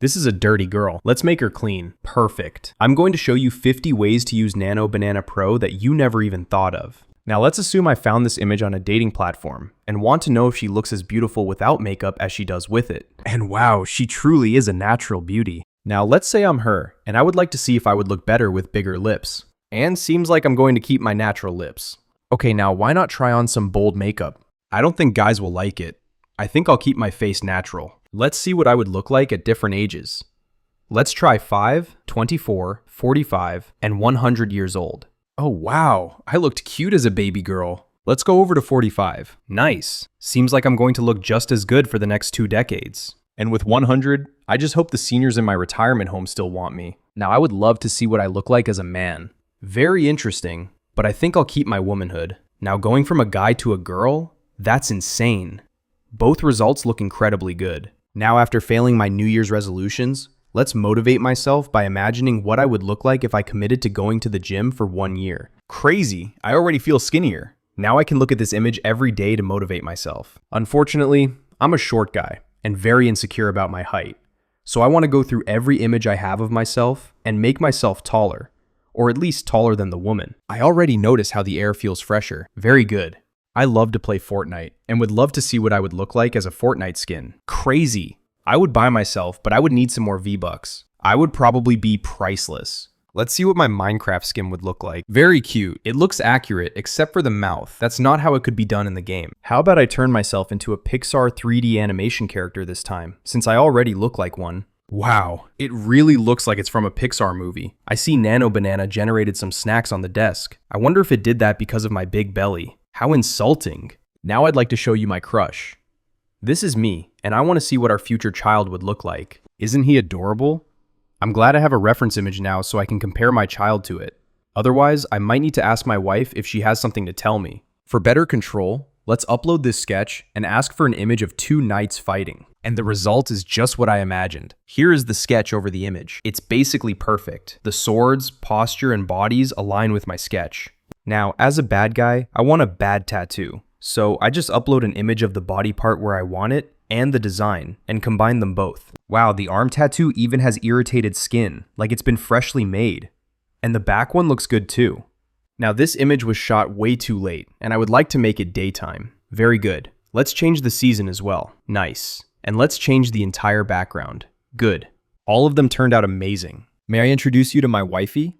This is a dirty girl. Let's make her clean. Perfect. I'm going to show you 50 ways to use Nano Banana Pro that you never even thought of. Now let's assume I found this image on a dating platform and want to know if she looks as beautiful without makeup as she does with it. And wow, she truly is a natural beauty. Now let's say I'm her, and I would like to see if I would look better with bigger lips. And seems like I'm going to keep my natural lips. Okay, now why not try on some bold makeup? I don't think guys will like it. I think I'll keep my face natural. Let's see what I would look like at different ages. Let's try 5, 24, 45, and 100 years old. Oh wow, I looked cute as a baby girl. Let's go over to 45. Nice. Seems like I'm going to look just as good for the next 2 decades. And with 100, I just hope the seniors in my retirement home still want me. Now I would love to see what I look like as a man. Very interesting, but I think I'll keep my womanhood. Now going from a guy to a girl, that's insane. Both results look incredibly good. Now after failing my New Year's resolutions, let's motivate myself by imagining what I would look like if I committed to going to the gym for 1 year. Crazy, I already feel skinnier. Now I can look at this image every day to motivate myself. Unfortunately, I'm a short guy and very insecure about my height. So I want to go through every image I have of myself and make myself taller, or at least taller than the woman. I already notice how the air feels fresher. Very good. I love to play Fortnite and would love to see what I would look like as a Fortnite skin. Crazy. I would buy myself, but I would need some more V-Bucks. I would probably be priceless. Let's see what my Minecraft skin would look like. Very cute. It looks accurate, except for the mouth. That's not how it could be done in the game. How about I turn myself into a Pixar 3D animation character this time, since I already look like one? Wow, it really looks like it's from a Pixar movie. I see Nano Banana generated some snacks on the desk. I wonder if it did that because of my big belly. How insulting. Now I'd like to show you my crush. This is me, and I want to see what our future child would look like. Isn't he adorable? I'm glad I have a reference image now so I can compare my child to it. Otherwise, I might need to ask my wife if she has something to tell me. For better control, let's upload this sketch and ask for an image of 2 knights fighting. And the result is just what I imagined. Here is the sketch over the image. It's basically perfect. The swords, posture, and bodies align with my sketch. Now, as a bad guy, I want a bad tattoo. So I just upload an image of the body part where I want it and the design and combine them both. Wow, the arm tattoo even has irritated skin, like it's been freshly made. And the back one looks good too. Now this image was shot way too late, and I would like to make it daytime. Very good. Let's change the season as well. Nice. And let's change the entire background. Good. All of them turned out amazing. May I introduce you to my wifey?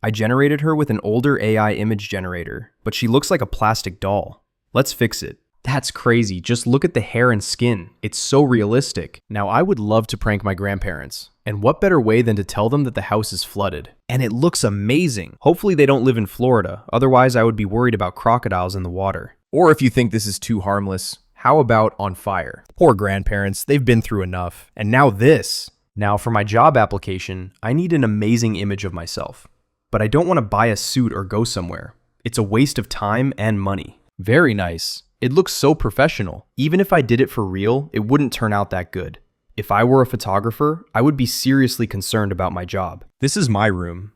I generated her with an older AI image generator, but she looks like a plastic doll. Let's fix it. That's crazy. Just look at the hair and skin. It's so realistic. Now I would love to prank my grandparents. And what better way than to tell them that the house is flooded? And it looks amazing. Hopefully they don't live in Florida. Otherwise I would be worried about crocodiles in the water. Or if you think this is too harmless, how about on fire? Poor grandparents, they've been through enough. And now this. Now for my job application, I need an amazing image of myself. But I don't want to buy a suit or go somewhere. It's a waste of time and money. Very nice. It looks so professional. Even if I did it for real, it wouldn't turn out that good. If I were a photographer, I would be seriously concerned about my job. This is my room.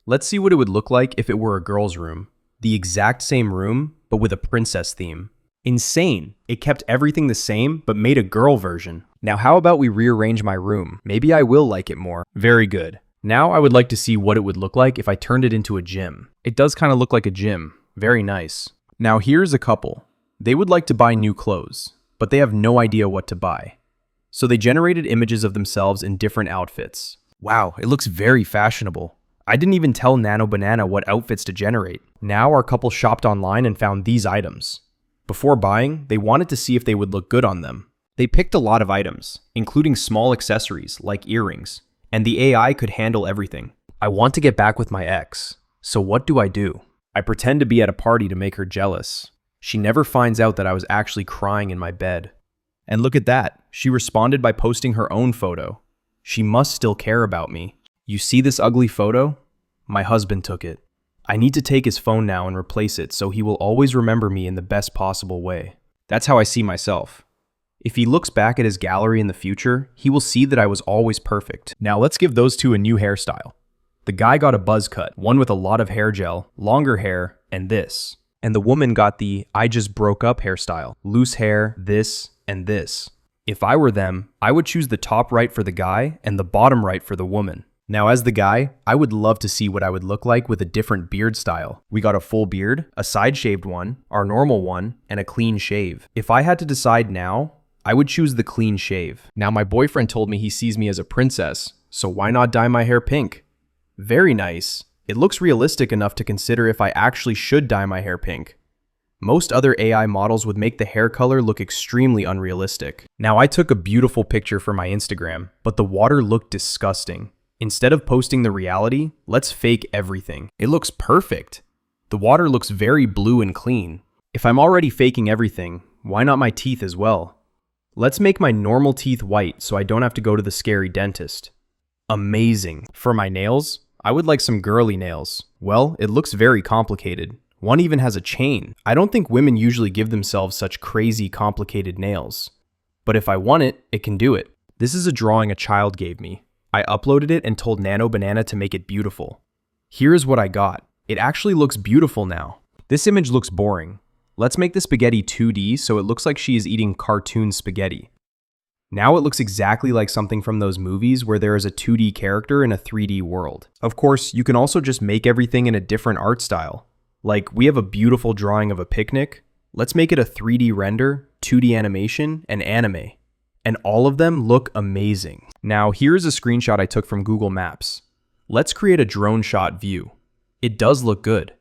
Let's see what it would look like if it were a girl's room. The exact same room, but with a princess theme. Insane. It kept everything the same, but made a girl version. Now how about we rearrange my room? Maybe I will like it more. Very good. Now I would like to see what it would look like if I turned it into a gym. It does kind of look like a gym. Very nice. Now here's a couple. They would like to buy new clothes, but they have no idea what to buy. So they generated images of themselves in different outfits. Wow, it looks very fashionable. I didn't even tell Nano Banana what outfits to generate. Now our couple shopped online and found these items. Before buying, they wanted to see if they would look good on them. They picked a lot of items, including small accessories like earrings, and the AI could handle everything. I want to get back with my ex, so what do? I pretend to be at a party to make her jealous. She never finds out that I was actually crying in my bed. And look at that, she responded by posting her own photo. She must still care about me. You see this ugly photo? My husband took it. I need to take his phone now and replace it so he will always remember me in the best possible way. That's how I see myself. If he looks back at his gallery in the future, he will see that I was always perfect. Now let's give those two a new hairstyle. The guy got a buzz cut, one with a lot of hair gel, longer hair, and this. And the woman got the I just broke up hairstyle, loose hair, this, and this. If I were them, I would choose the top right for the guy and the bottom right for the woman. Now as the guy, I would love to see what I would look like with a different beard style. We got a full beard, a side-shaved one, our normal one, and a clean shave. If I had to decide now, I would choose the clean shave. Now my boyfriend told me he sees me as a princess, so why not dye my hair pink? Very nice. It looks realistic enough to consider if I actually should dye my hair pink. Most other AI models would make the hair color look extremely unrealistic. Now I took a beautiful picture for my Instagram, but the water looked disgusting. Instead of posting the reality, let's fake everything. It looks perfect. The water looks very blue and clean. If I'm already faking everything, why not my teeth as well? Let's make my normal teeth white so I don't have to go to the scary dentist. Amazing. For my nails, I would like some girly nails. Well, it looks very complicated. One even has a chain. I don't think women usually give themselves such crazy complicated nails. But if I want it, it can do it. This is a drawing a child gave me. I uploaded it and told Nano Banana to make it beautiful. Here is what I got. It actually looks beautiful now. This image looks boring. Let's make the spaghetti 2D so it looks like she is eating cartoon spaghetti. Now it looks exactly like something from those movies where there is a 2D character in a 3D world. Of course, you can also just make everything in a different art style. Like, we have a beautiful drawing of a picnic. Let's make it a 3D render, 2D animation, and anime. And all of them look amazing. Now, here's a screenshot I took from Google Maps. Let's create a drone shot view. It does look good.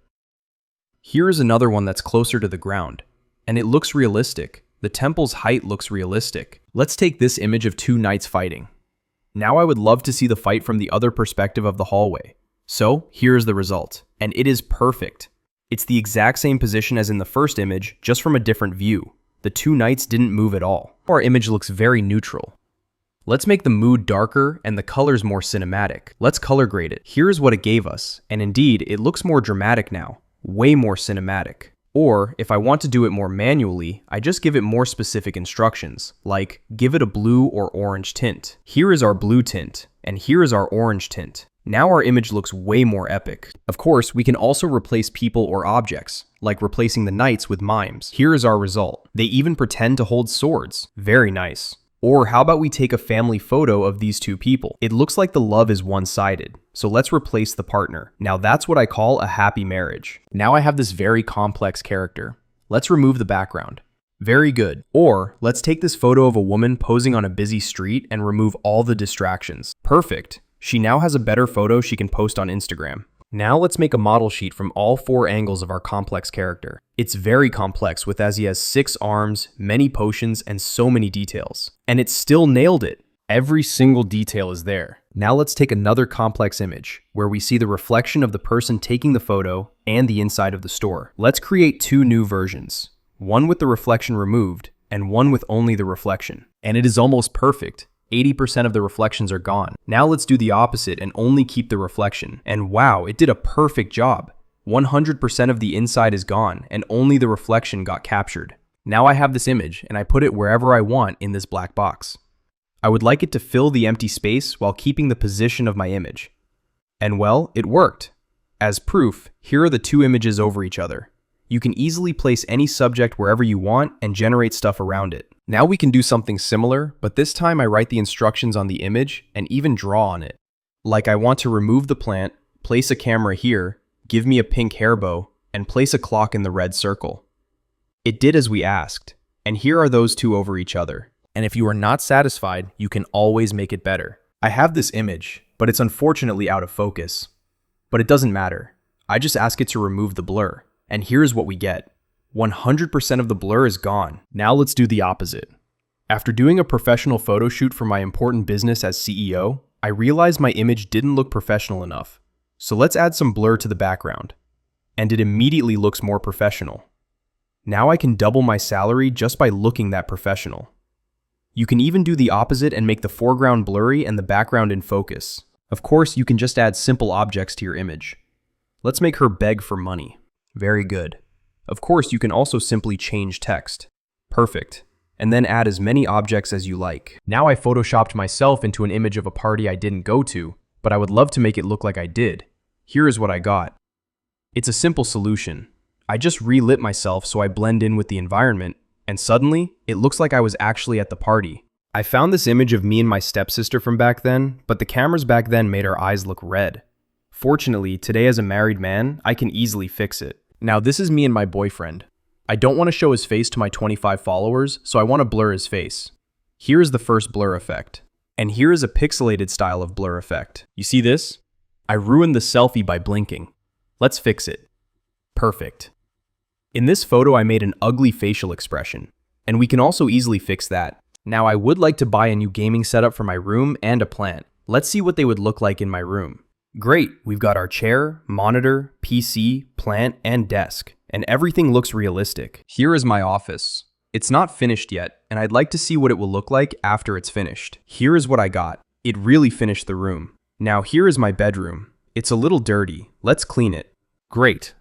Here is another one that's closer to the ground, and it looks realistic. The temple's height looks realistic. Let's take this image of two knights fighting. Now I would love to see the fight from the other perspective of the hallway. So, here's the result, and it is perfect. It's the exact same position as in the first image, just from a different view. The two knights didn't move at all. Our image looks very neutral. Let's make the mood darker and the colors more cinematic. Let's color grade it. Here's what it gave us, and indeed, it looks more dramatic now, way more cinematic. Or, if I want to do it more manually, I just give it more specific instructions, like give it a blue or orange tint. Here is our blue tint, and here is our orange tint. Now our image looks way more epic. Of course, we can also replace people or objects, like replacing the knights with mimes. Here is our result. They even pretend to hold swords. Very nice. Or how about we take a family photo of these two people? It looks like the love is one-sided, so let's replace the partner. Now that's what I call a happy marriage. Now I have this very complex character. Let's remove the background. Very good. Or let's take this photo of a woman posing on a busy street and remove all the distractions. Perfect. She now has a better photo she can post on Instagram. Now let's make a model sheet from all 4 angles of our complex character. It's very complex with as he has 6 arms, many potions, and so many details. And it still nailed it. Every single detail is there. Now let's take another complex image, where we see the reflection of the person taking the photo and the inside of the store. Let's create 2 new versions. One with the reflection removed, and one with only the reflection. And it is almost perfect. 80% of the reflections are gone. Now let's do the opposite and only keep the reflection. And wow, it did a perfect job. 100% of the inside is gone and only the reflection got captured. Now I have this image and I put it wherever I want in this black box. I would like it to fill the empty space while keeping the position of my image. And well, it worked. As proof, here are the 2 images over each other. You can easily place any subject wherever you want and generate stuff around it. Now we can do something similar, but this time I write the instructions on the image and even draw on it. Like I want to remove the plant, place a camera here, give me a pink hair bow, and place a clock in the red circle. It did as we asked, and here are those 2 over each other. And if you are not satisfied, you can always make it better. I have this image, but it's unfortunately out of focus. But it doesn't matter. I just ask it to remove the blur, and here's what we get. 100% of the blur is gone. Now let's do the opposite. After doing a professional photo shoot for my important business as CEO, I realized my image didn't look professional enough. So let's add some blur to the background. And it immediately looks more professional. Now I can double my salary just by looking that professional. You can even do the opposite and make the foreground blurry and the background in focus. Of course, you can just add simple objects to your image. Let's make her beg for money. Very good. Of course, you can also simply change text. Perfect. And then add as many objects as you like. Now I photoshopped myself into an image of a party I didn't go to, but I would love to make it look like I did. Here is what I got. It's a simple solution. I just relit myself so I blend in with the environment, and suddenly, it looks like I was actually at the party. I found this image of me and my stepsister from back then, but the cameras back then made our eyes look red. Fortunately, today as a married man, I can easily fix it. Now this is me and my boyfriend. I don't want to show his face to my 25 followers, so I want to blur his face. Here is the first blur effect. And here is a pixelated style of blur effect. You see this? I ruined the selfie by blinking. Let's fix it. Perfect. In this photo, I made an ugly facial expression, and we can also easily fix that. Now I would like to buy a new gaming setup for my room and a plant. Let's see what they would look like in my room. Great, we've got our chair, monitor, PC, plant, and desk, and everything looks realistic. Here is my office. It's not finished yet, and I'd like to see what it will look like after it's finished. Here is what I got. It really finished the room. Now here is my bedroom. It's a little dirty. Let's clean it. Great.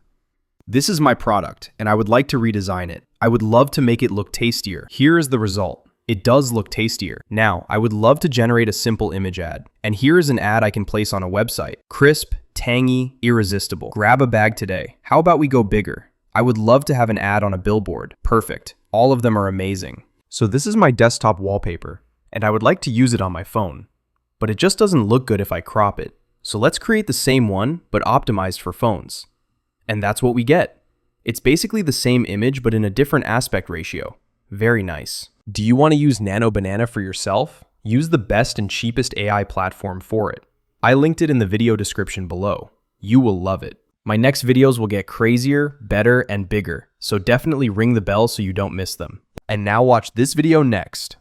This is my product, and I would like to redesign it. I would love to make it look tastier. Here is the result. It does look tastier. Now, I would love to generate a simple image ad. And here is an ad I can place on a website. Crisp, tangy, irresistible. Grab a bag today. How about we go bigger? I would love to have an ad on a billboard. Perfect. All of them are amazing. So this is my desktop wallpaper, and I would like to use it on my phone. But it just doesn't look good if I crop it. So let's create the same one, but optimized for phones. And that's what we get. It's basically the same image, but in a different aspect ratio. Very nice. Do you want to use Nano Banana for yourself? Use the best and cheapest AI platform for it. I linked it in the video description below. You will love it. My next videos will get crazier, better, and bigger, so definitely ring the bell so you don't miss them. And now watch this video next.